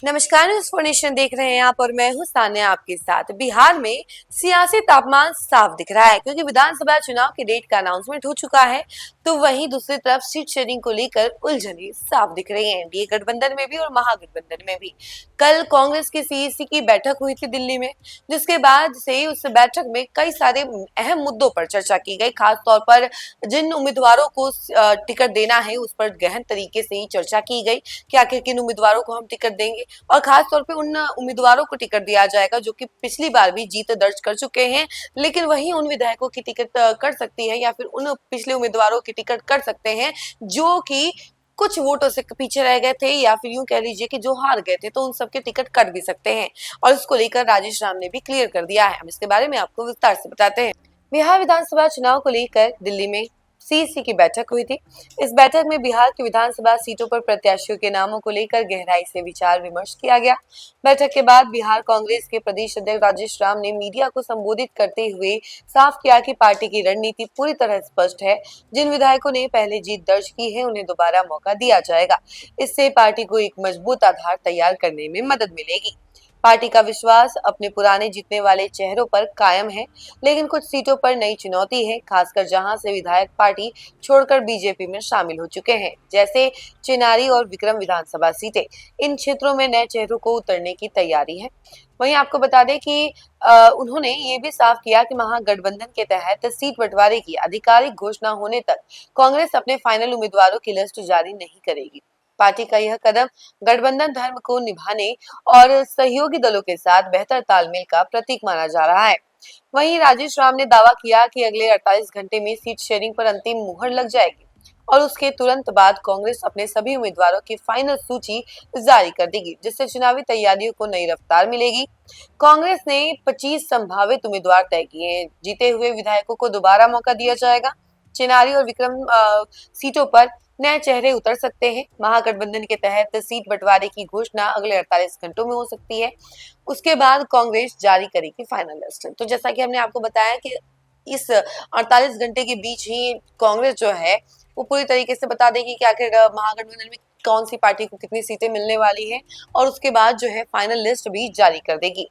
नमस्कार, news for nation देख रहे हैं आप और मैं हूं सान्या आपके साथ। बिहार में सियासी तापमान साफ दिख रहा है क्योंकि विधानसभा चुनाव की डेट का अनाउंसमेंट हो चुका है। तो वहीं दूसरी तरफ सीट शेयरिंग को लेकर उलझनें साफ दिख रही हैं एनडीए गठबंधन में भी और महागठबंधन में भी। कल कांग्रेस की सीईसी की बैठक हुई थी दिल्ली में, जिसके बाद से उस बैठक में कई सारे अहम मुद्दों पर चर्चा की गई। खास तौर पर जिन उम्मीदवारों को टिकट देना है उस पर गहन तरीके से ही चर्चा की गई कि आखिर किन उम्मीदवारों को हम टिकट देंगे और खास तौर पे उन उम्मीदवारों को टिकट दिया जाएगा जो कि पिछली बार भी जीत दर्ज कर चुके हैं, लेकिन वही उन विधायकों की टिकट कर सकती है या फिर उन पिछले उम्मीदवारों की टिकट कर सकते हैं जो कि कुछ वोटों से पीछे रह गए थे या फिर यूं कह लीजिए कि जो हार गए थे, तो उन सबके टिकट कट भी सकते हैं। और इसको लेकर राजेश राम ने भी क्लियर कर दिया है। हम इसके बारे में आपको विस्तार से बताते हैं। बिहार विधानसभा चुनाव को लेकर दिल्ली में सीईसी की बैठक हुई थी। इस बैठक में बिहार की विधानसभा सीटों पर प्रत्याशियों के नामों को लेकर गहराई से विचार विमर्श किया गया। बैठक के बाद बिहार कांग्रेस के प्रदेश अध्यक्ष राजेश राम ने मीडिया को संबोधित करते हुए साफ किया कि पार्टी की रणनीति पूरी तरह स्पष्ट है। जिन विधायकों ने पहले जीत दर्ज की है उन्हें दोबारा मौका दिया जाएगा। इससे पार्टी को एक मजबूत आधार तैयार करने में मदद मिलेगी। पार्टी का विश्वास अपने पुराने जीतने वाले चेहरों पर कायम है, लेकिन कुछ सीटों पर नई चुनौती है, खासकर जहां से विधायक पार्टी छोड़कर बीजेपी में शामिल हो चुके हैं, जैसे चिनारी और विक्रम विधानसभा सीटें। इन क्षेत्रों में नए चेहरों को उतरने की तैयारी है। वहीं आपको बता दें कि उन्होंने ये भी साफ किया कि महागठबंधन के तहत सीट बंटवारे की आधिकारिक घोषणा होने तक कांग्रेस अपने फाइनल उम्मीदवारों की लिस्ट जारी नहीं करेगी। पार्टी का यह कदम गठबंधन धर्म को निभाने और सहयोगी दलों के साथ बेहतर तालमेल का प्रतीक माना जा रहा है। वहीं राजेश राम ने दावा किया कि अगले 48 घंटे में सीट शेयरिंग पर अंतिम मुहर लग जाएगी और उसके तुरंत बाद कांग्रेस अपने सभी उम्मीदवारों की फाइनल सूची जारी कर देगी, जिससे चुनावी तैयारियों को नई रफ्तार मिलेगी। कांग्रेस ने 25 संभावित उम्मीदवार तय किए हैं। जीते हुए विधायकों को दोबारा मौका दिया जाएगा। चिनारी और विक्रम सीटों पर नए चेहरे उतर सकते हैं। महागठबंधन के तहत सीट बंटवारे की घोषणा अगले 48 घंटों में हो सकती है। उसके बाद कांग्रेस जारी करेगी फाइनल लिस्ट। तो जैसा कि हमने आपको बताया कि इस 48 घंटे के बीच ही कांग्रेस जो है वो पूरी तरीके से बता देगी कि आखिर महागठबंधन में कौन सी पार्टी को कितनी सीटें मिलने वाली हैं और उसके बाद जो है फाइनल लिस्ट भी जारी कर देगी।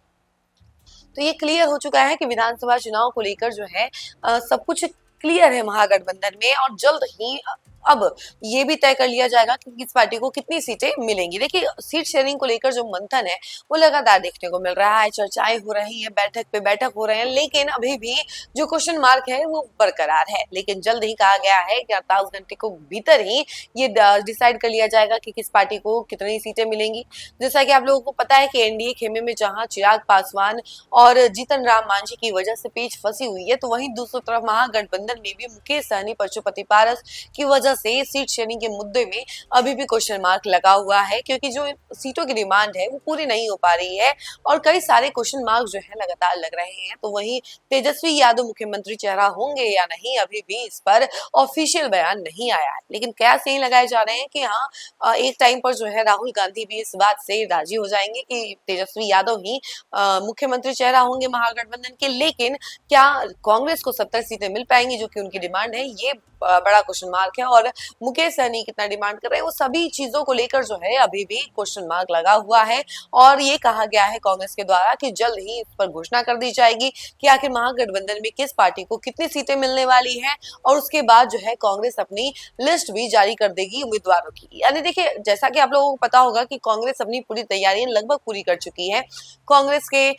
तो ये क्लियर हो चुका है कि विधानसभा चुनाव को लेकर जो है सब कुछ क्लियर है महागठबंधन में और जल्द ही अब ये भी तय कर लिया जाएगा कि किस पार्टी को कितनी सीटें मिलेंगी। देखिए, सीट शेयरिंग को लेकर जो मंथन है वो लगातार देखने को मिल रहा है, चर्चाएं हो रही है, बैठक पे बैठक हो रहे हैं, लेकिन अभी भी जो क्वेश्चन मार्क है वो बरकरार है। लेकिन जल्द ही कहा गया है कि 48 घंटे को भीतर ही ये डिसाइड कर लिया जाएगा कि किस पार्टी को कितनी सीटें मिलेंगी। जैसा कि आप लोगों को पता है कि एनडीए खेमे में जहां चिराग पासवान और जीतन राम मांझी की वजह से पेच फंसी हुई है, तो वहीं दूसरी तरफ महागठबंधन में भी मुकेश सहनी पशुपति पारस की वजह से सीट शेयरिंग के मुद्दे में अभी भी क्वेश्चन मार्क लगा हुआ है, क्योंकि जो सीटों की डिमांड है वो पूरी नहीं हो पा रही है और कई सारे क्वेश्चन मार्क जो है लगातार लग रहे हैं। तो वहीं तेजस्वी यादव मुख्यमंत्री चेहरा होंगे या नहीं, अभी भी इस पर ऑफिशियल बयान नहीं आया है, लेकिन कयास यही लगाए जा रहे हैं कि हाँ, एक टाइम पर जो है राहुल गांधी भी इस बात से राजी हो जाएंगे कि तेजस्वी यादव ही मुख्यमंत्री चेहरा होंगे महागठबंधन के। लेकिन क्या कांग्रेस को 70 सीटें मिल पाएंगी जो कि उनकी डिमांड है, ये बड़ा क्वेश्चन मार्क है। और मुकेश सहनी कितना डिमांड कर रहे हैं, वो सभी चीजों को लेकर जो है अभी भी क्वेश्चन मार्क लगा हुआ है। और ये कहा गया है कांग्रेस के द्वारा कि जल्द ही इस पर घोषणा कर दी जाएगी कि आखिर महागठबंधन में किस पार्टी को कितनी सीटें मिलने वाली हैं और उसके बाद जो है कांग्रेस अपनी लिस्ट भी जारी कर देगी उम्मीदवारों की। यानी देखिए, जैसा कि आप लोगों को पता होगा कि कांग्रेस अपनी पूरी तैयारियां लगभग पूरी कर चुकी है। कांग्रेस के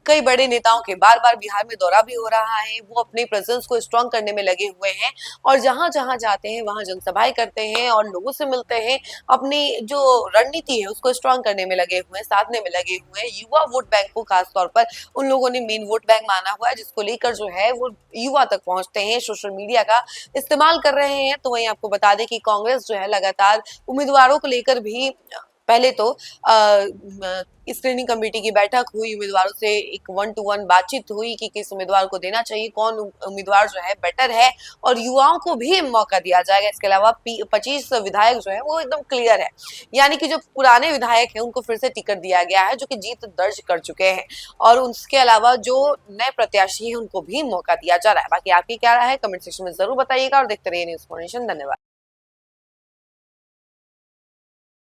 कई बड़े नेताओं के बार बार बिहार में दौरा भी हो रहा है, वो अपने प्रेजेंस को स्ट्रॉन्ग करने में लगे हुए हैं और जहां जहां जाते हैं वहां जनसभाएं करते हैं और लोगों से मिलते हैं, अपनी जो रणनीति है उसको स्ट्रॉन्ग करने में लगे हुए हैं, साधने में लगे हुए हैं। युवा वोट बैंक को खास तौर पर उन लोगों ने मेन वोट बैंक माना हुआ है, जिसको लेकर जो है वो युवा तक पहुंचते हैं, सोशल मीडिया का इस्तेमाल कर रहे हैं। तो वहीं आपको बता दें कि कांग्रेस जो है लगातार उम्मीदवारों को लेकर भी पहले तो स्क्रीनिंग कमेटी की बैठक हुई, उम्मीदवारों से एक 1-to-1 बातचीत हुई कि किस उम्मीदवार को देना चाहिए, कौन उम्मीदवार जो है बेटर है और युवाओं को भी मौका दिया जाएगा। इसके अलावा 25 विधायक जो है वो एकदम क्लियर है, यानी कि जो पुराने विधायक हैं उनको फिर से टिकट दिया गया है जो कि जीत दर्ज कर चुके हैं और उसके अलावा जो नए प्रत्याशी है उनको भी मौका दिया जा रहा है। बाकी आपकी क्या राय है, कमेंट सेक्शन में जरूर बताइएगा और देखते रहिए न्यूज़ फॉर नेशन। धन्यवाद।